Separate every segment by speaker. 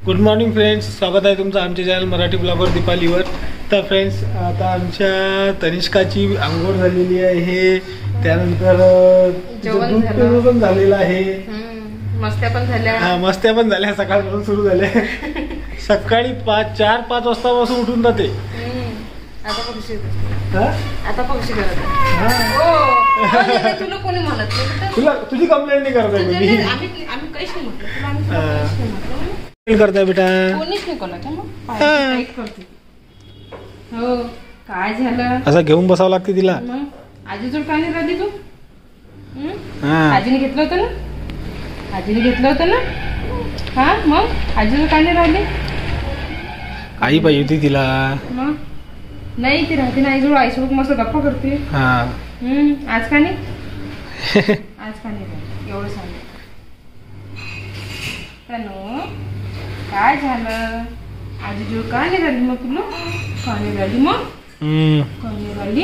Speaker 1: Good morning friends, स्वागत आहे तुमचं आमच्या चॅनल मराठी ब्लॉगर दीपालीवर. तर फ्रेंड्स, आता आमच्या तनिष्काची आंघोळ झालेली आहे, त्यानंतर दूध पण झालेलं आहे,
Speaker 2: मस्त्या पण झाल्या.
Speaker 1: हा, मस्त्या पण झाल्या, सकाळपासून सुरू झाल्या. सकाळी 4-5 वाजतापासून उठून जाते.
Speaker 2: आता पक्षी करत तुला कोणी म्हणत नाही,
Speaker 1: तुला तुझी कंप्लेंट नाही करत आहे.
Speaker 2: आम्ही काहीच नाही म्हटलं,
Speaker 1: करताय बेटा,
Speaker 2: कोणीच नाही करत. हो, काय झालं
Speaker 1: असं घेऊन बसावं लागते तिला.
Speaker 2: आजीजोड काय नाही राहिली तू? आजीने घेतलं होतं ना, आजीने घेतलं होतं ना. हा, मग आजीजोड काय नाही राहिली?
Speaker 1: आई पाहिजे होती तिला.
Speaker 2: मग नाही, ती राहते ना आईजोड, आईसोबत मस्त गप्पा करते. आज का नाही? आज का नाही एवढं सांग. काय झालं? आजीजोड का नाही राहिली मग तुला? का नाही राहिली मग? का नाही राहिली?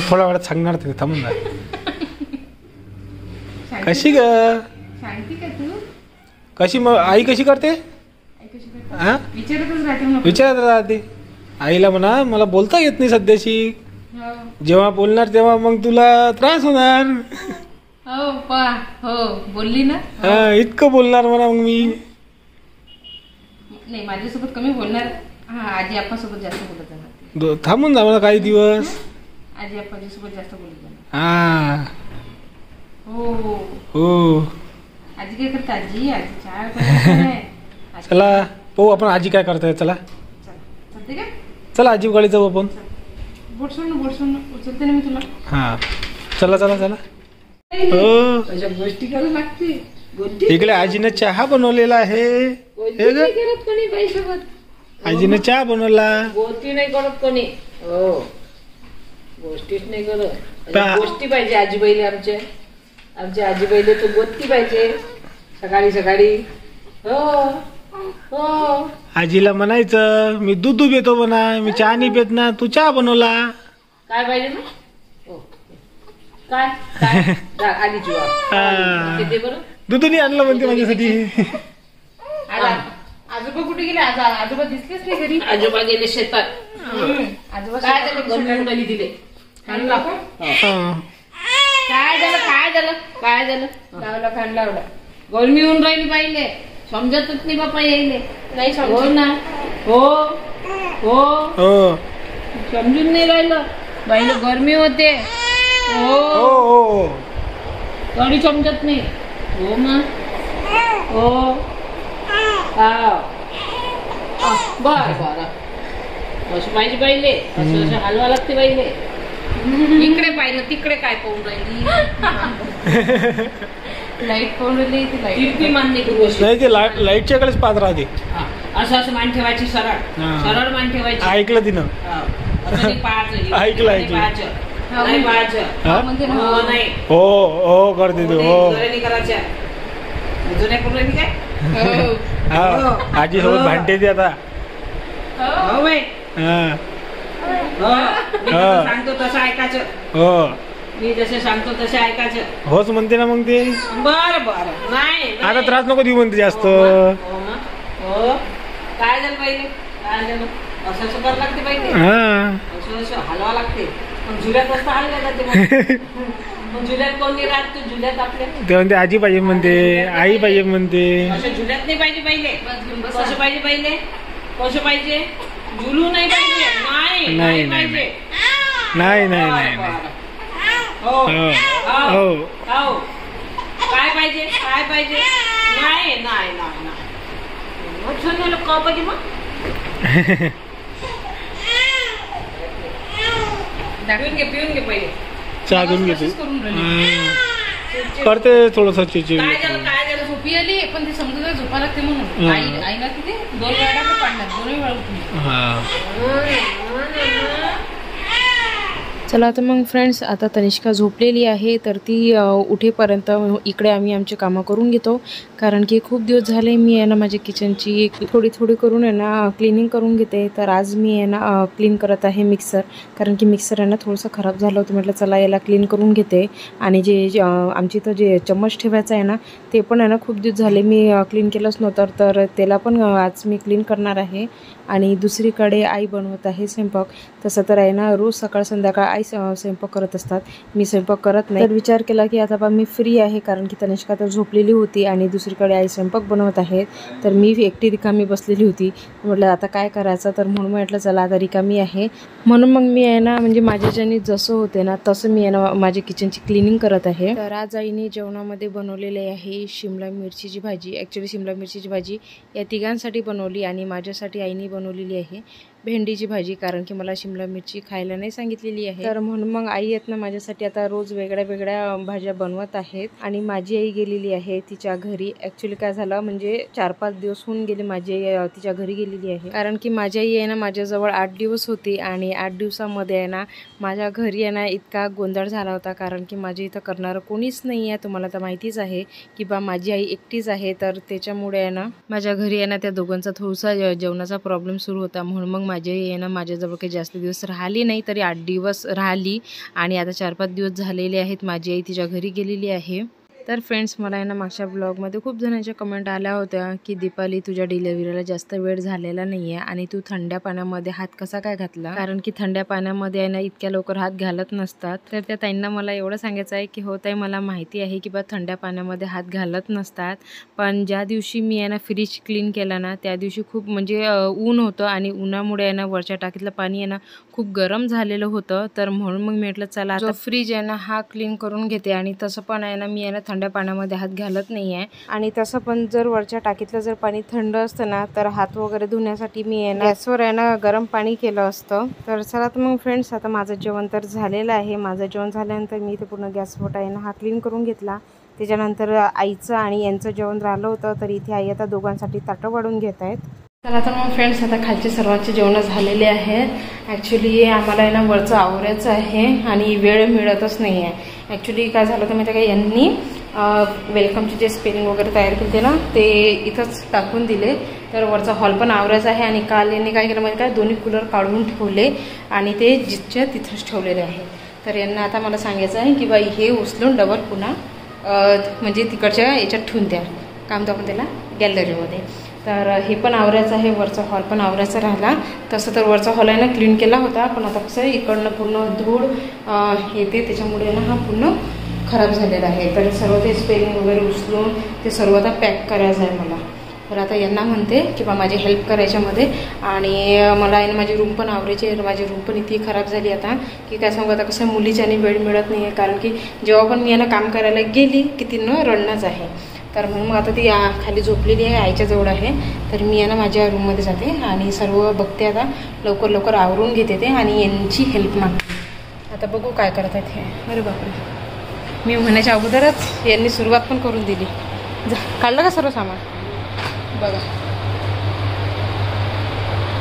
Speaker 1: थोड्या वेळात सांगणार ते, थांबून जा. कशी ग
Speaker 2: सांगते का तू?
Speaker 1: कशी मग आई कशी करते?
Speaker 2: विचारतच राहते मग.
Speaker 1: विचारत राहते. आईला म्हणा मला बोलता येत नाही सध्याशी, जेव्हा बोलणार तेव्हा मग तुला त्रास होणार.
Speaker 2: हो पा, हो बोलली ना.
Speaker 1: हा, इतकं बोलणार म्हणा मग मी.
Speaker 2: नाही, माझ्यासोबत कमी बोलणार. हा, आजी आप्पासोबत जास्त बोलत जाणार.
Speaker 1: थांबून जा म्हणा काही दिवस.
Speaker 2: आजी आप्पाजी सोबत जास्त बोलत जाणार.
Speaker 1: हा,
Speaker 2: हो
Speaker 1: हो.
Speaker 2: आजी काय करते? आजी चहा.
Speaker 1: चला पाहू आपण आजी काय करताय. चला
Speaker 2: चालते का?
Speaker 1: चला आजी गाडी जाऊ आपण.
Speaker 2: बोट सोड ना, उचलते ना मी तुला.
Speaker 1: हा, चला चला चला. हो,
Speaker 2: अशा गोष्टी करायला लागते.
Speaker 1: इकडे आजीने चहा बनवलेला आहे. आजीने चहा बनवला.
Speaker 2: गोष्टी नाही करत कोणी. हो, गोष्टीच नाही करत. गोष्टी पाहिजे आजीबाईले. आमच्या आजीबाईले तो गोष्टी पाहिजे सकाळी सकाळी. हो हो,
Speaker 1: आजीला म्हणायचं मी दूध पितो म्हणा, मी चहा नाही पित ना, तू चहा बनवला.
Speaker 2: काय पाहिजे ना? काय आली जीवा
Speaker 1: दूध नाही आणलं म्हणते माझ्यासाठी.
Speaker 2: आजोबा कुठे गेले? आजोबा दिसलेच नाही घरी. आजोबा गेले शेतात. आजोबा काय झालं? गरमी दिले. काय झालं? लावला खाण लावला. गरमी होऊन राहिली पाहिले, समजतच नाही बापा यायले. नाही समजून ना. हो हो
Speaker 1: हो,
Speaker 2: समजून नाही राहिलं बाईले, गरमी होते. हो
Speaker 1: हो,
Speaker 2: तरी समजत नाही. हो मग. हो, बर बर, असं पाहिजे बाईले. असं हलवा लागते बाईले. इकडे पाहिलं तिकडे काय पाहून राहिली? लाईट पाहून राहिली. ती लाईट मान्य करू
Speaker 1: नाही, ते लाईटच्याकडेच पाहत राहते.
Speaker 2: असं मान ठेवायची, सरळ मान ठेवायची.
Speaker 1: ऐकलं तिनं. ऐकलं हो हो, करते तू. हो, आजी सोबत भांडते ती आता.
Speaker 2: सांगतो तसं ऐकायचं.
Speaker 1: हो,
Speaker 2: मी जसे सांगतो तसे ऐकायचं.
Speaker 1: होच म्हणते ना मग ते.
Speaker 2: बरं बरं, नाही
Speaker 1: आता त्रास नको देऊ म्हणते जास्त.
Speaker 2: हो, काय झालं पाहिजे? काय झालं? असं असं करावं लागते पाहिजे. असं असं हलवा लागते. पण जुल्यात असं हलल्या जाते. मग जुल्यात कोण नाही राहत? तू जुल्यात आपल्या
Speaker 1: ते म्हणते आजी पाहिजे म्हणते, आई पाहिजे म्हणते.
Speaker 2: असं जुल्यात नाही पाहिजे पहिले. कसं पाहिजे पहिले? कसं पाहिजे? झुलू नाही पाहिजे. नाही
Speaker 1: नाही
Speaker 2: पाहिजे.
Speaker 1: नाही नाही नाही.
Speaker 2: हो हो हो, काय पाहिजे? काय पाहिजे? नाही नाही नाही नाही. का पाहिजे मग? पिऊन घे पहिले.
Speaker 1: चहा घेऊन घेते. करते थोडस चिडचिड.
Speaker 2: काय झालं? झोपी आली, पण ती समजा झोपा लागते म्हणून आईला किती 2 वेळा पाडणार, 2 वेळा उठली.
Speaker 3: चला आता मग फ्रेंड्स, आता तनिष्का झोपलेली आहे, तर ती उठेपर्यंत इकडे आम्ही आमचे कामं करून घेतो. कारण की खूप दिवस झाले मी आहे ना माझ्या किचनची थोडी करून आहे ना क्लिनिंग करून घेते. तर आज मी आहे ना क्लीन करत आहे मिक्सर. कारण की मिक्सर आहे ना थोडंसं खराब झालं होतं. म्हटलं चला याला क्लीन करून घेते. आणि जे आमची इथं जे चम्मच ठेवायचं आहे ना ते पण आहे ना खूप दिवस झाले मी क्लीन केलंच नव्हतं, तर त्याला पण आज मी क्लीन करणार आहे. आणि दुसरीकडे आई बनवत आहे स्वयंपाक. तसं तर आहे ना रोज सकाळ संध्याकाळ आई स्वयंपाक करत असतात, मी स्वयंपाक करत नाही. तर विचार केला की आता मी फ्री आहे, कारण की तनिष्का तर झोपलेली होती आणि दुसरीकडे आई स्वयंपाक बनवत आहेत. तर मी एकटी रिकामी बसलेली होती. म्हटलं आता काय करायचं, तर म्हणून म्हटलं चला आता रिकामी आहे म्हणून मग मी आहे ना म्हणजे माझ्याच्याने जसं होते ना तसं मी आहे ना माझ्या किचनची क्लिनिंग करत आहे. तर आज आईने जेवणामध्ये बनवलेले आहे शिमला मिरचीची भाजी. ॲक्च्युली शिमला मिरचीची भाजी या तिघांसाठी बनवली आणि माझ्यासाठी आईने बनवलेली आहे भेंडीची भाजी. कारण की मला शिमला मिरची खायला नाही सांगितलेली आहे, तर म्हणून मग आई आहेत ना माझ्यासाठी आता रोज वेगळ्या भाज्या बनवत आहेत. आणि माझी आई गेलेली आहे तिच्या घरी. ॲक्च्युली काय झालं म्हणजे 4-5 दिवस होऊन गेले माझी आई तिच्या घरी गेलेली आहे. कारण की माझी आई आहे ना माझ्याजवळ 8 दिवस होती आणि 8 दिवसामध्ये आहे ना माझ्या घरी आहे ना इतका गोंधळ झाला होता. कारण की माझ्या इथं करणारं कोणीच नाही आहे. तुम्हाला तर माहितीच आहे की माझी आई एकटीच आहे, तर त्याच्यामुळे आहे ना माझ्या घरी आहे ना त्या दोघांचा थोडासा जेवणाचा प्रॉब्लेम सुरू होता. म्हणून मग माझी आई आहे ना माझ्याजवळ काही जास्त दिवस राहिली नाही, तरी 8 दिवस राहिली. आणि आता 4-5 दिवस झालेले आहेत माझी आई तिच्या घरी गेलेली आहे. तर फ्रेंड्स, मला आहे ना मागच्या ब्लॉगमध्ये खूप जणांच्या कमेंट आल्या होत्या की दीपाली तुझ्या डिलिव्हरीला जास्त वेळ झालेला नाही आहे आणि तू थंड्या पाण्यामध्ये हात कसा काय घातला. कारण की थंड्या पाण्यामध्ये आहे ना इतक्या लवकर हात घालत नसतात. तर त्या ताईंना मला एवढं सांगायचं आहे की हो ताई, मला माहिती आहे की थंड्या पाण्यामध्ये हात घालत नसतात, पण ज्या दिवशी मी आहे ना फ्रीज क्लीन केला ना त्या दिवशी खूप म्हणजे ऊन होतं आणि उन्हामुळे आहे ना वरच्या टाकीतलं पाणी आहे ना खूप गरम झालेलं होतं. तर म्हणून मग मी म्हटलं चला आता फ्रीज आहे ना हा क्लीन करून घेते. आणि तसं पण आहे ना मी आहे ना थंड्या पाण्यामध्ये हात घालत नाही आहे. आणि तसं पण जर वरच्या टाकीतलं जर पाणी थंड असतं ना तर हात वगैरे धुण्यासाठी मी आहे ना गॅसवर आहे ना गरम पाणी केलं असतं. तर चला तर मग फ्रेंड्स, आता माझं जेवण तर झालेलं आहे. माझं जेवण झाल्यानंतर मी इथे पूर्ण गॅसवर आहे ना हा क्लीन करून घेतला. त्याच्यानंतर आईचं आणि यांचं जेवण राहिलं होतं, तर इथे आई आता दोघांसाठी ताटं वाढून घेत आहेत. चला तर मग फ्रेंड्स, आता खालचे सर्वांचे जेवण झालेले आहेत. ॲक्च्युली आम्हाला आहे ना वरचं आवरायचं आहे आणि वेळ मिळतच नाही आहे. ॲक्च्युली काय झालं तर माहिती आहे का, यांनी वेलकमचे जे स्पेलिंग वगैरे तयार केले ना ते इथंच टाकून दिले. तर वरचा हॉल पण आवरायचा आहे. आणि काल यांनी काय केलं माहिती काय, दोन्ही कूलर काढून ठेवले आणि ते जिथच्या तिथंच ठेवलेले आहे. तर यांना आता मला सांगायचं आहे की बाई हे उचलून डबल पुन्हा म्हणजे तिकडच्या याच्यात ठेवून द्या, काम दाखवून त्याला गॅलरीमध्ये. तर हे पण आवरायचं आहे, वरचा हॉल पण आवरायचा राहिला. तसं तर वरचा हॉल आहे ना क्लीन केला होता, पण आता कसं आहे इकडनं पूर्ण धूळ येते त्याच्यामुळे ना हा पूर्ण खराब झालेला आहे. तर सर्व ते स्पेलिंग वगैरे उचलून ते सर्व आता पॅक करायचं आहे मला. तर आता यांना म्हणते की माझी हेल्प करायच्यामध्ये. आणि मला आहे ना माझी रूम पण आवरायची आहे. माझी रूम पण इतकी खराब झाली आता की काय सांगू. आता कसं मुलीच्याने वेळ मिळत नाही आहे, कारण की जेव्हा पण मी यांना काम करायला गेली की तिनं रडणंच आहे. तर म्हणून मग आता ती खाली झोपलेली आहे, आईच्या जवळ आहे. तर मी यांना माझ्या रूममध्ये जाते आणि सर्व बघते. आता लवकर आवरून घेते ते आणि यांची हेल्प मागते. आता बघू काय करत आहेत हे. अरे बापरे, मी म्हणायच्या अगोदरच यांनी सुरुवात पण करून दिली. काढलं का सर्व सामान बघा.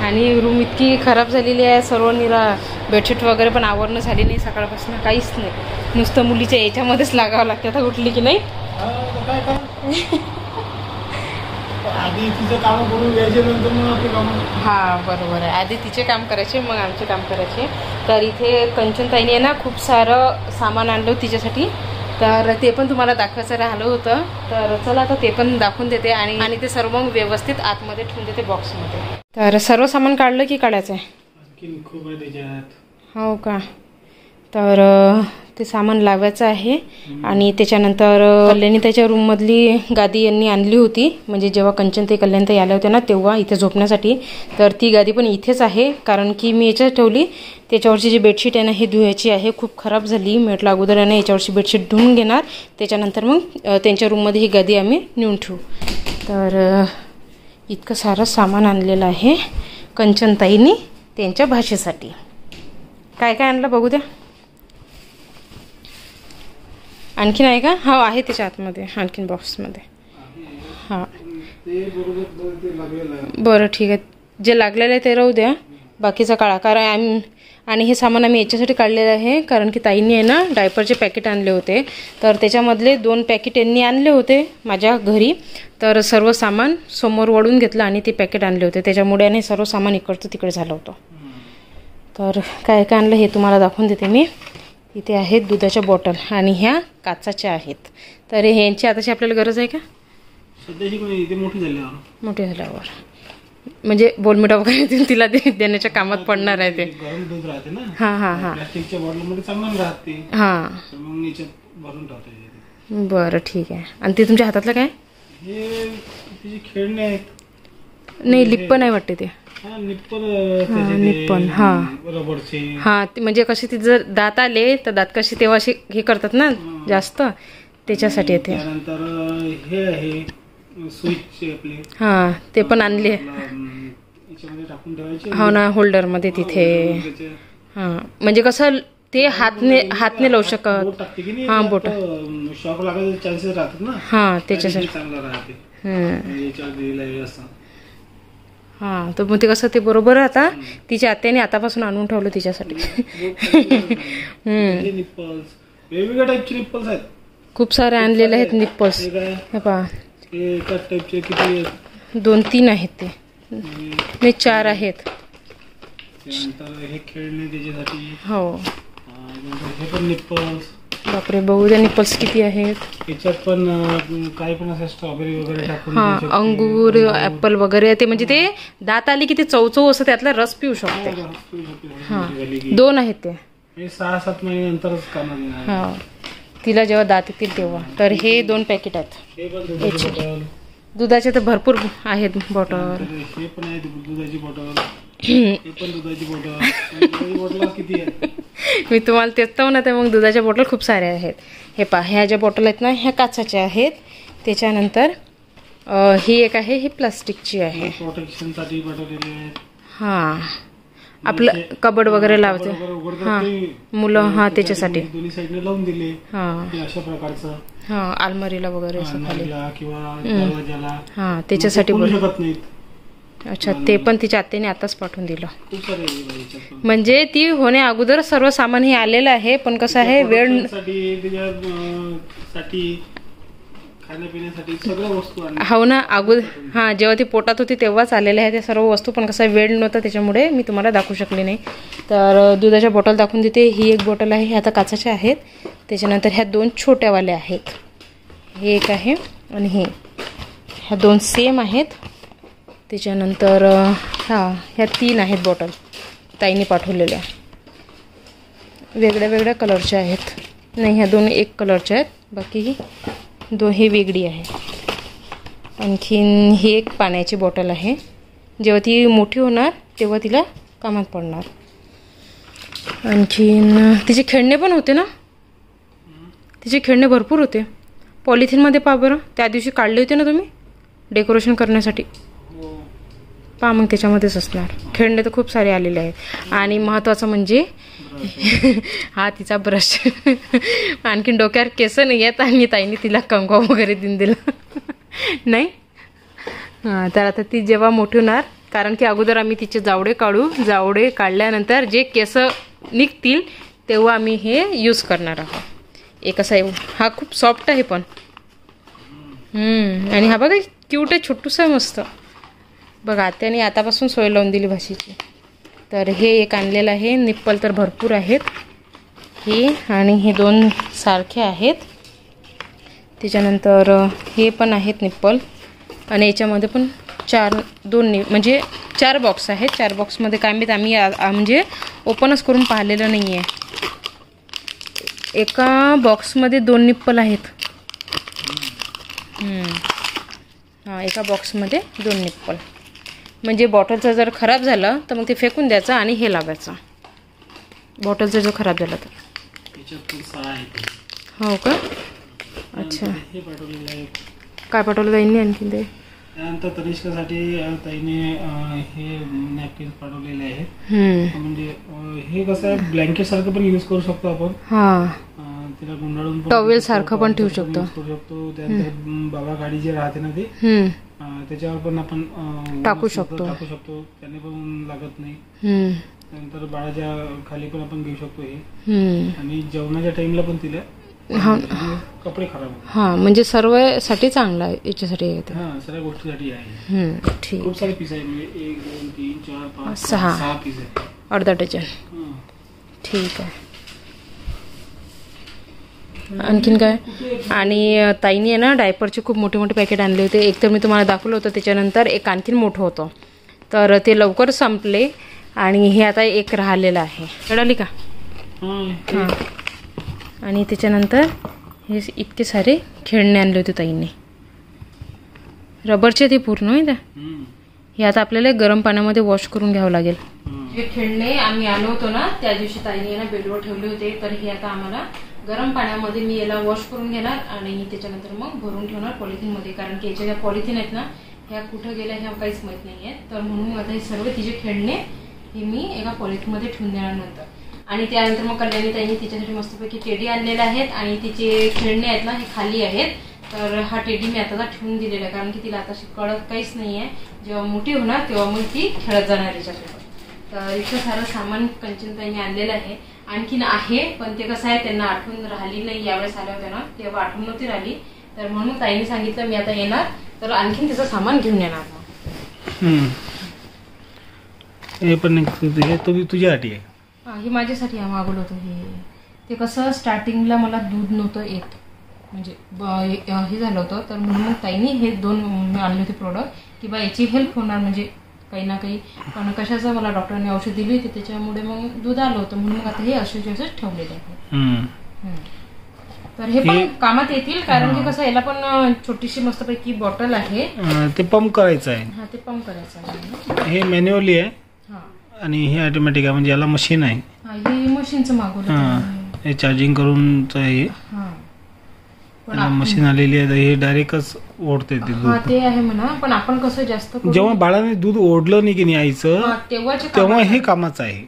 Speaker 3: आणि रूम इतकी खराब झालेली आहे, सर्व निरा बेडशीट वगैरे पण आवरणं झाली नाही सकाळपासून, काहीच नाही. नुसतं मुलीच्या याच्यामध्येच लागावं लागतं आता उठली की नाही.
Speaker 1: आधी तिचं काम करून घ्यायचे, नंतर मग आपले काम.
Speaker 3: हां बरोबर आहे, आधी तिचे काम करायचे मग आमचे काम करायचे. तर इथे कंचनताईने आहे ना खूप सारं सामान आणलं तिच्यासाठी, तर ते पण तुम्हाला दाखवायचं राहिलं होतं. तर चला आता ते पण दाखवून देते आणि ते सर्व मग व्यवस्थित आतमध्ये ठेवून देते बॉक्समध्ये. तर सर्व सामान काढलं की काढायचं आहे?
Speaker 1: आणखीन खूप आहे त्याच्यात.
Speaker 3: हो का, तर ते सामान लावायचं आहे. आणि त्याच्यानंतर कल्याणी त्याच्या रूममधली गादी यांनी आणली होती, म्हणजे जेव्हा कंचनताई कल्याणताई आल्या होत्या ना तेव्हा इथे झोपण्यासाठी. तर ती गादी पण इथेच आहे, कारण की मी याच्यात ठेवली. त्याच्यावरची जी बेडशीट आहे ना ही धुवायची आहे, खूप खराब झाली. म्हटलं अगोदर आहे ना याच्यावरची बेडशीट धुवून घेणार, त्याच्यानंतर मग त्यांच्या रूममध्ये ही गादी आम्ही नेऊन ठेवू. तर इतकं सारं सामान आणलेलं आहे कंचनताईंनी त्यांच्या भाषेसाठी. काय काय आणलं बघू द्या. आणखीन आहे का? हो आहे त्याच्या आतमध्ये आणखीन बॉक्समध्ये. हां बरं ठीक आहे, जे लागलेलं आहे ते राहू द्या. बाकीचा काळा. कारण आणि हे सामान आम्ही याच्यासाठी काढलेलं आहे कारण की ताईंनी आहे ना डायपरचे पॅकेट आणले होते, तर त्याच्यामधले 2 पॅकेट यांनी आणले होते माझ्या घरी, तर सर्व सामान समोर वळून घेतलं आणि ते पॅकेट आणले होते, त्याच्यामुळे आणि सर्व सामान इकडचं तिकडे झालं होतं. तर काय काय आणलं हे तुम्हाला दाखवून देते मी. इथे आहेत दुधाच्या बॉटल आणि ह्या काचाच्या आहेत. तर ह्यांची आताची आपल्याला गरज आहे का? मोठी झाल्यावर म्हणजे बोलमिटा वगैरे तिला देण्याच्या कामात पडणार आहे ते.
Speaker 1: गरम दूध राहते ना.
Speaker 3: हां हां हां
Speaker 1: प्लास्टिकच्या बॉटलमध्ये चांगलं राहते.
Speaker 3: हां
Speaker 1: मग याच्यात भरून टाकते.
Speaker 3: बरं ठीक आहे. आणि ते तुमच्या हातातलं काय?
Speaker 1: हे तिचे खेळणे आहेत.
Speaker 3: नाही लिप्पन आहे वाटते ते.
Speaker 1: निप्पन.
Speaker 3: हा
Speaker 1: रबरचे.
Speaker 3: हा म्हणजे कसे ते जर दात आले तर दात कसे तेव्हा असे हे करतात ना जास्त, त्याच्यासाठी येते.
Speaker 1: त्यानंतर हे आहे स्विच आपले.
Speaker 3: हा ते पण आणले.
Speaker 1: याच्यामध्ये टाकून ठेवायचे.
Speaker 3: हो ना होल्डर मध्ये तिथे. हा म्हणजे कसं ते हातने लावू शकत. हा बोट
Speaker 1: शॉक लागायचे चान्सेस राहतात ना.
Speaker 3: हा त्याच्यासाठी
Speaker 1: चांगलं राहते. याच्यावर दिलेलं आहे असं.
Speaker 3: हा तर मग ते कसं ते बरोबर आता तिच्या आत्याने आतापासून आणून ठेवलं तिच्यासाठी.
Speaker 1: निप्पल्स वेगवेगळ्या टाईपचे निप्पल्स आहेत.
Speaker 3: खूप सारे आणलेले आहेत निप्पल्स. हे पहा
Speaker 1: एकाच टाईपचे किती आहेत?
Speaker 3: 2-3 आहेत ते. नाही 4 आहेत.
Speaker 1: त्यानंतर हे खेळणे त्याच्यासाठी.
Speaker 3: हो
Speaker 1: हे पण निप्पल्स.
Speaker 3: बापरे बघू द्या निप्पल्स किती आहेत.
Speaker 1: याच्यात पण काही पण असं स्ट्रॉबेरी वगैरे टाकून.
Speaker 3: हा अंगूर ऍपल वगैरे ते म्हणजे ते दात आली की ते चवचव असं त्यातला रस पिऊ शकते. हा 2 आहेत ते.
Speaker 1: 6-7 महिन्यानंतरच कामाला येणार.
Speaker 3: हा तिला जेव्हा दात येतील तेव्हा. तर हे 2 पॅकेट आहेत. दुधाचे तर भरपूर आहेत बॉटल.
Speaker 1: हे पण आहे दुधाची बॉटल. हे पण दुधाची बॉटल. किती आहे?
Speaker 3: मी तुम्हाला तेच तर म्हणते. मग दुधाच्या बॉटल खूप साऱ्या आहेत. हे पहा ह्या ज्या बॉटल आहेत ना ह्या काचाच्या आहेत. त्याच्यानंतर ही एक आहे ही प्लास्टिकची आहे.
Speaker 1: प्रोटेक्शनसाठी बनवलेले आहेत.
Speaker 3: हां आपलं कबड वगैरे लावते. हां मुलं हां त्याच्यासाठी
Speaker 1: दोन्ही साईडने लावून दिले.
Speaker 3: हां
Speaker 1: अशा प्रकारचं.
Speaker 3: हां अलमारीला वगैरे असं खाली
Speaker 1: किंवा दरवाजाला.
Speaker 3: हां त्याच्यासाठी
Speaker 1: शकत नाहीत.
Speaker 3: अच्छा ते पण तिच्या आत्याने आताच पाठवून दिलं. म्हणजे ती होण्या अगोदर सर्व सामान हे आलेलं आहे. पण कसं आहे वेळ
Speaker 1: खाण्यापिण्यासाठी सगळ्या वस्तू.
Speaker 3: हो ना अगोदर हां जेव्हा ती पोटात होती तेव्हाच आलेल्या आहे त्या सर्व वस्तू. पण कसा वेळ नव्हता त्याच्यामुळे मी तुम्हाला दाखवू शकले नाही. तर दुधाच्या बॉटल दाखवून देते. ही एक बॉटल आहे. ह्या आता काचाच्या आहेत. त्याच्यानंतर ह्या 2 छोट्यावाल्या आहेत. हे एक आहे आणि ह्या 2 सेम आहेत. त्याच्यानंतर ह्या 3 आहेत बॉटल ताईने पाठवलेल्या. वेगळ्या वेगळ्या कलरच्या आहेत. नाही ह्या 2 एक कलरच्या आहेत. बाकी ही 2 ही वेगळी आहे. आणखीन ही एक पाण्याची बॉटल आहे. जेव्हा ती मोठी होणार तेव्हा तिला कामात पडणार. आणखीन तिचे खेळणे पण होते ना. तिचे खेळणे भरपूर होते. पॉलिथिनमध्ये पहा बरं. त्या दिवशी काढले होते ना तुम्ही डेकोरेशन करण्यासाठी. पहा मग त्याच्यामध्येच असणार. खेळणे तर खूप सारे आलेले आहेत. आणि महत्त्वाचं म्हणजे हा तिचा ब्रश. आणखीन डोक्यावर केस नाही आहेत आणि ताईने तिला कंगवा वगैरे देऊन दिला नाही. हां तर आता ती जेव्हा मोठी होणार कारण की अगोदर आम्ही तिचे जावडे काढू. जावडे काढल्यानंतर जे केस निघतील तेव्हा आम्ही हे यूज करणार आहोत. एक असा हा खूप सॉफ्ट आहे पण. आणि हा बघा क्यूट आहे छोटूसा मस्त. बघा आत्याने आतापासून सोय लावून दिली भाषेची. तर हे एक आणलेलं आहे. निप्पल तर भरपूर आहेत. हे आणि हे 2 सारखे आहेत. त्याच्यानंतर हे पण आहेत निप्पल. आणि याच्यामध्ये पण 2 म्हणजे 4 बॉक्स आहेत. 4 बॉक्समध्ये काय माहीत आम्ही म्हणजे ओपनच करून पाहिलेलं नाही आहे. एका बॉक्समध्ये 2 निप्पल आहेत. हां एका बॉक्समध्ये 2 निप्पल. म्हणजे बॉटलचं जर खराब झालं तर मग ते फेकून द्यायचं आणि हे लावायचं. बॉटलचं जर खराब झालं तर. हो का अच्छा. काय पाठवलं ताईंनी आणखीन ते.
Speaker 1: त्यानंतर तनिष्कासाठी ताईने हे नॅपकिन पाठवलेले आहेत. म्हणजे हे कसं आहे ब्लँकेट सारखं पण यूज करू शकतो आपण.
Speaker 3: हां
Speaker 1: तिला गुंडाळून
Speaker 3: टॉवेल सारखं पण ठेवू शकतो.
Speaker 1: त्यानंतर बाबा गाडी जे राहते ना ते त्याच्यावर पण आपण
Speaker 3: टाकू शकतो.
Speaker 1: त्याने पण लागत नाही. त्यानंतर बाळाच्या खाली पण आपण घेऊ शकतो हे. आणि जेवणाच्या टाइमला पण तिला कपडे खराब होतात.
Speaker 3: म्हणजे सर्वसाठी चांगला आहे याच्यासाठी.
Speaker 1: सगळ्या गोष्टीसाठी आहे.
Speaker 3: ठीक.
Speaker 1: खूप सारे पीस आहे म्हणजे 1 2 3 4 5
Speaker 3: 6
Speaker 1: पीस आहे.
Speaker 3: अर्धा डझन. ठीक आहे. आणखीन काय. आणि ताईने ना डायपरचे खूप मोठे मोठे पॅकेट आणले होते. एक तर मी तुम्हाला दाखवलं होतं, त्याच्यानंतर एक आणखीन मोठं होतं, तर ते लवकर संपले आणि हे आता एक राहिलेलं आहे. कळाली का. आणि त्याच्यानंतर हे इतके सारे खेळणे आणले होते ताईने, रबरचे ते पूर्ण आहे. हे आता आपल्याला गरम पाण्यामध्ये वॉश करून घ्यावं लागेल. जे खेळणे आम्ही आलो होतो ना त्या दिवशी ताईने ना बेडवर ठेवले होते, तर हे आता आम्हाला गरम पाण्यामध्ये मी याला वॉश करून घेणार आणि त्याच्यानंतर मग भरून ठेवणार पॉलिथिनमध्ये. कारण की याच्या ज्या पॉलिथिन आहेत ना ह्या कुठं गेल्या ह्या काहीच माहीत नाही आहेत. तर म्हणून आता हे सर्व तिचे खेळणे हे मी एका पॉलिथिनमध्ये ठेवून देणार नंतर. आणि त्यानंतर मग कल्याणी ताईने तिच्यासाठी मस्तपैकी टेडी आणलेले आहेत आणि तिचे खेळणे आहेत ना हे खाली आहेत. तर हा टेडी मी आता ठेवून दिलेला आहे, कारण की तिला आता कळत काहीच नाही आहे. जेव्हा मोठी होणार तेव्हा मग ती खेळत जाणार याच्यासोबत. तर इतकं सारं सामान कंचनताईने आणलेलं आहे. आणखीन आहे पण ते कसं आहे त्यांना आठवण राहिली नाही. यावेळेस आल्या होत्या ना तेव्हा आठवण नव्हती राहिली, तर म्हणून ताईने सांगितलं मी आता येणार तर आणखीन त्याचं सामान घेऊन येणार.
Speaker 1: हे पण तुझ्यासाठी आहे.
Speaker 3: ही माझ्यासाठी मागवलं होतं. ते कसं स्टार्टिंगला मला दूध नव्हतं येत, म्हणजे हे झालं होतं, तर म्हणून मग ताईने हे 2 आणले होते प्रोडक्ट की बा याची हेल्प होणार म्हणजे काही ना काही. पण कशाचं मला डॉक्टरने औषध दिली होती त्याच्यामुळे मग दूध आलं होतं, म्हणून मग आता हे असेच ठेवलेले आहे. तर हे पण कामात येतील, कारण की कसं याला पण छोटीशी मस्तपैकी बॉटल आहे.
Speaker 1: ते पंप करायचं आहे.
Speaker 3: ते पंप करायचं आहे.
Speaker 1: हे मॅन्युअली आहे आणि हे ऑटोमॅटिक आहे, म्हणजे याला मशीन आहे.
Speaker 3: हे मशीनचं मागवलं.
Speaker 1: हे चार्जिंग करून मशीन आलेली आहे. हे डायरेक्टच ओढते ते दूध.
Speaker 3: ते आहे म्हणा, पण आपण कसं जास्त
Speaker 1: जेव्हा बाळाने दूध ओढलं नाही की नाही आईचं तेव्हा हे कामाचं आहे.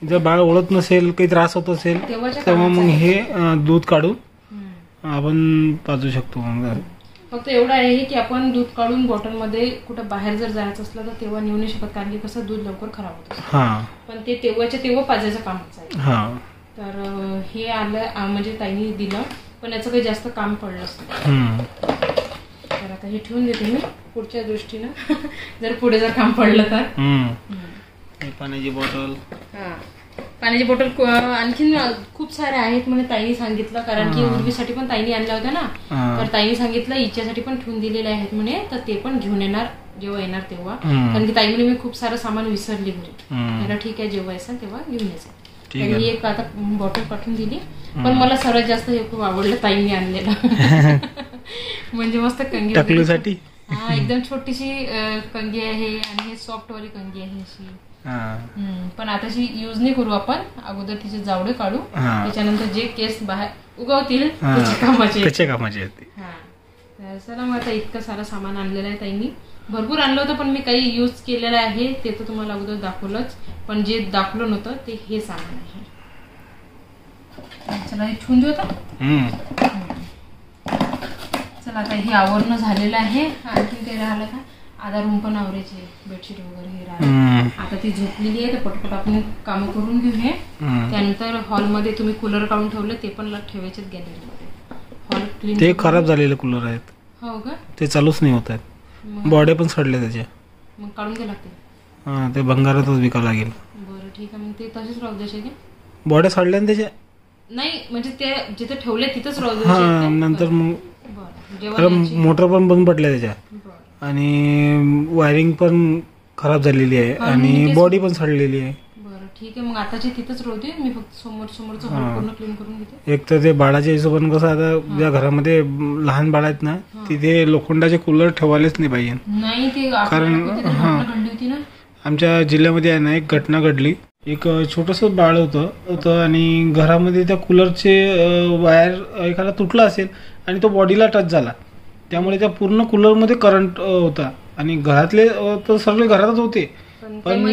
Speaker 1: जर बाळ ओढत नसेल, काही त्रास होत असेल तेव्हा मग हे दूध काढून आपण पाजू शकतो.
Speaker 3: फक्त एवढं आहे की आपण दूध काढून बॉटलमध्ये कुठं बाहेर जर जायचं असलं तर तेव्हा नेऊ नाही शकत, कारण की कसं दूध लवकर खराब होतं. पण ते तेव्हाच्या तेव्हा पाजायचं कामच आहे. तर हे आलं म्हणजे ताईने दिलं, पण याचं काही जास्त काम पडलं असतं. तर आता हे ठेवून देते मी पुढच्या दृष्टीनं जर पुढे जर काम पडलं तर.
Speaker 1: पाण्याची बॉटल.
Speaker 3: पाण्याची बॉटल आणखीन खूप सारे आहेत म्हणे ताईने सांगितलं, कारण की उर्वीसाठी पण ताईने आणल्या होत्या ना, तर ताईने सांगितलं हिच्यासाठी पण ठेवून दिलेले आहेत म्हणे, तर ते पण घेऊन येणार जेव्हा येणार तेव्हा. कारण की ताई म्हणे मी खूप सारं सामान विसरली घरी. मला ठीक आहे जेव्हा यायचं तेव्हा घेऊन यायचं. त्यांनी एक आता बॉटल पाठवून दिली, पण मला सर्वात जास्त हे खूप आवडलं ताईने आणलेलं. म्हणजे मस्त कंगी
Speaker 1: टकलूसाठी.
Speaker 3: एकदम छोटीशी कंगी आहे आणि हे सॉफ्ट वाली कंगी आहे अशी. पण आताशी युज नाही करू आपण, अगोदर तिचे जावडे काढू, त्याच्यानंतर जे केस बाहेर उगवतील त्याच्या कामाचे. चला मग आता इतकं सारं सामान आणलेलं आहे ताईंनी. भरपूर आणलं होतं पण मी काही यूज केलेलं आहे ते तर तुम्हाला अगोदर दाखवलंच, पण जे दाखवलं नव्हतं ते हे सामान आहे. चला हे ठेवून देऊ आता. चला आता हे आवरणं झालेलं आहे. आणखी काही राहिलं का. आता रूम पण आवरायचे, बेडशीट वगैरे हे राहिलं. आता ती झोपलेली आहे तर पटपट आपण कामं करून घेऊ. हे त्यानंतर हॉलमध्ये तुम्ही कूलर काढून ठेवले ते पण ठेवायचे गॅलरीमध्ये. Hall clean. ते खराब झालेले कूलर आहेत. हो का. ते चालूच नाही होत आहेत. बॉडी पण सडले त्याचे. मग काढून घ्या लागते. ते भंगारातच विकावं लागेल. बरं ठीक आहे, मग ते तसेच राहू द्यायचे की. बॉडी सडल्या ना त्याच्या. नाही म्हणजे ते जिथे ठेवले तिथेच राहू द्यायचे. नंतर मग मोटर पण बंद पडल्या त्याच्या आणि वायरिंग पण खराब झालेली आहे आणि बॉडी पण सडलेली आहे. बरं ठीक आहे, मग आताची तिथेच राहू दे. मी फक्त समोरचं हॉल पूर्ण क्लीन करून घेते. एक तर ते बाळाच्या हिशोबाने कसं आता ज्या घरामध्ये लहान बाळ आहेत ना तिथे लोखंडाचे कूलर ठेवायलाच नाही पाहिजे. नाही ते कारण आमच्या जिल्ह्यामध्ये आहे ना एक घटना घडली. एक छोटस बाळ होतं आणि घरामध्ये त्या कूलरचे वायर एखादा तुटला असेल आणि तो बॉडीला टच झाला, त्यामुळे त्या पूर्ण कूलरमध्ये करंट होता आणि घरातले तर सर्व घरातच होते पण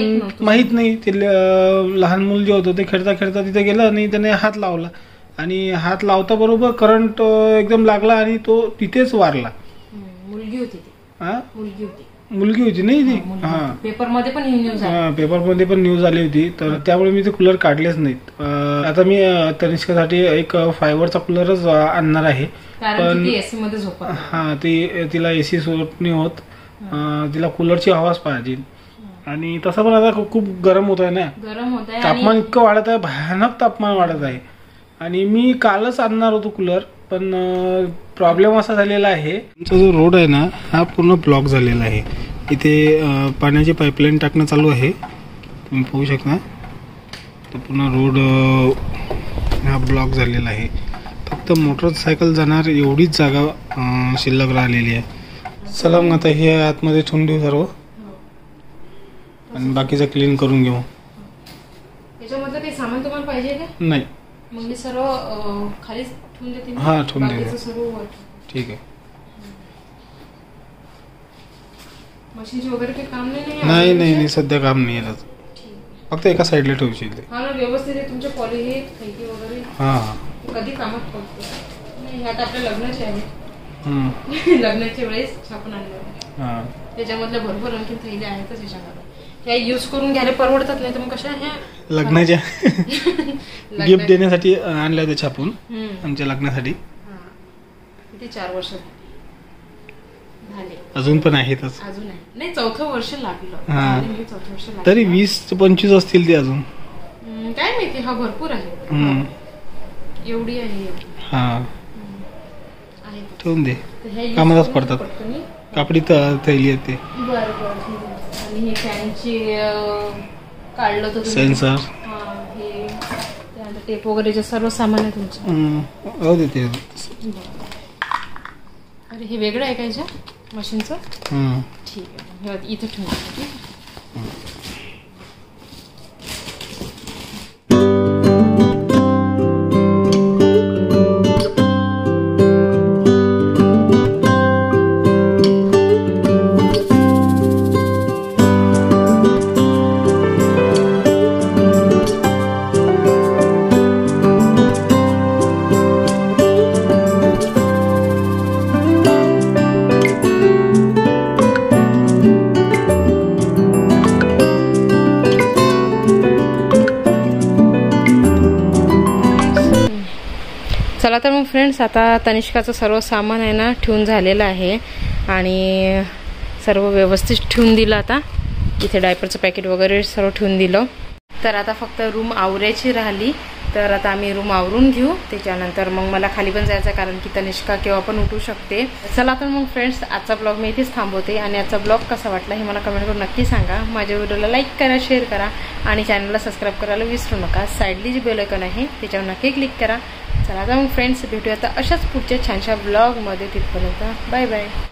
Speaker 3: माहित नाही. ते लहान मूल जे होतं ते खेळता खेळता तिथे गेलं आणि त्याने हात लावला
Speaker 1: आणि हात लावता बरोबर करंट एकदम लागला आणि तो तिथेच वारला.
Speaker 3: मुलगी होती ती.
Speaker 1: हा
Speaker 3: मुलगी होती
Speaker 1: नाही ती.
Speaker 3: हा पेपरमध्ये पण न्यूज आहे.
Speaker 1: पेपरमध्ये पण न्यूज आली होती. तर त्यामुळे मी ते कूलर काढलेच नाहीत. आता मी तनिष्कासाठी एक फायबरचा कूलरच आणणार आहे.
Speaker 3: पण एसी मध्ये झोपत.
Speaker 1: हा तिला एसी सूट नाही होत. तिला कूलरची हवाच पाहिजे. आणि तसं पण आता खूप गरम होत आहे ना. तापमान इतकं वाढत आहे, भयानक तापमान वाढत आहे. आणि मी कालच आणणार होतो कूलर, पण प्रॉब्लेम असा झालेला आहे, आमचा जो रोड आहे ना हा पूर्ण ब्लॉक झालेला आहे. इथे पाण्याची पाईपलाईन टाकणं चालू आहे, तुम्ही पाहू शकता. तो पूर्ण रोड हा ब्लॉक झालेला आहे. फक्त मोटरसायकल जाणार एवढीच जागा शिल्लक राहिलेली आहे. चला मग आता हे आतमध्ये ठेवून देऊ सर्व आणि बाकीचं क्लीन करून घेऊ.
Speaker 3: याच्यामधलं काही सामान तुम्हाला पाहिजे का?
Speaker 1: नाही,
Speaker 3: मग मी सर्व खाली ठेवून देते.
Speaker 1: हा ठेवून दे. ठीक आहे.
Speaker 3: मशीनची वगैरे काही काम
Speaker 1: नाही. नाही सध्या काम नाही आहे. फक्त एका साईडला ठेवशील ते.
Speaker 3: हा ना, व्यवस्थित आहे तुमचे पॉली हे खैकी वगैरे.
Speaker 1: हा
Speaker 3: कधी कामात पडतो नाही. आता आपल्या लग्नाचे आहे. लग्नाच्या वेळेस छापून आणलं. त्याच्यामधले भरपूर आणखी थैले आहेतच याच्यामध्ये. ह्या यूज करून घ्यायला परवडतात, नाही तर मग कशा ह्या
Speaker 1: लग्नाच्या गिफ्ट देण्यासाठी आणल्या होत्या छापून आमच्या लग्नासाठी.
Speaker 3: किती 4 वर्ष झाले.
Speaker 1: अजून पण आहेतच.
Speaker 3: अजून आहे नाही, 4थं वर्ष लागलं. 4थं वर्ष लागलं.
Speaker 1: तरी 20 ते 25 असतील ते अजून.
Speaker 3: काय माहिती. हा भरपूर आहे. एवढी आहे.
Speaker 1: हा ठेवून दे, कामालाच पडतात. कापडी थैली आहे ते.
Speaker 3: आणि हे फॅनची काढलं तर
Speaker 1: सेन्सर,
Speaker 3: हे त्यानंतर टेप वगैरे सर्व सामान आहे तुमचं.
Speaker 1: हो देते.
Speaker 3: अरे हे वेगळं आहे का याच्या मशीनचं? ठीक आहे, इथं ठेवून. चला तर मग फ्रेंड्स, आता तनिष्काचं सर्व सामान आहे ना ठेवून झालेलं आहे आणि सर्व व्यवस्थित ठेवून दिलं. आता इथे डायपरचं पॅकेट वगैरे सर्व ठेवून दिलं. तर आता फक्त रूम आवरायची राहिली. तर आता आम्ही रूम आवरून घेऊ. त्याच्यानंतर मग मला खाली पण जायचं, कारण की तनिष्का केव्हा पण उठू शकते. चला तर मग फ्रेंड्स, आजचा ब्लॉग मी इथेच थांबवते. आणि आजचा ब्लॉग कसा वाटला हे मला कमेंट करून नक्की सांगा. माझ्या व्हिडिओला लाईक करा, शेअर करा आणि चॅनलला सबस्क्राईब करायला विसरू नका. साईडली जी बेल आयकॉन आहे त्याच्यावर नक्की क्लिक करा. चला तर मग फ्रेंड्स, भेटूया आता अशाच पुढच्या छानशा ब्लॉगमध्ये. तिथपर्यंत बाय बाय.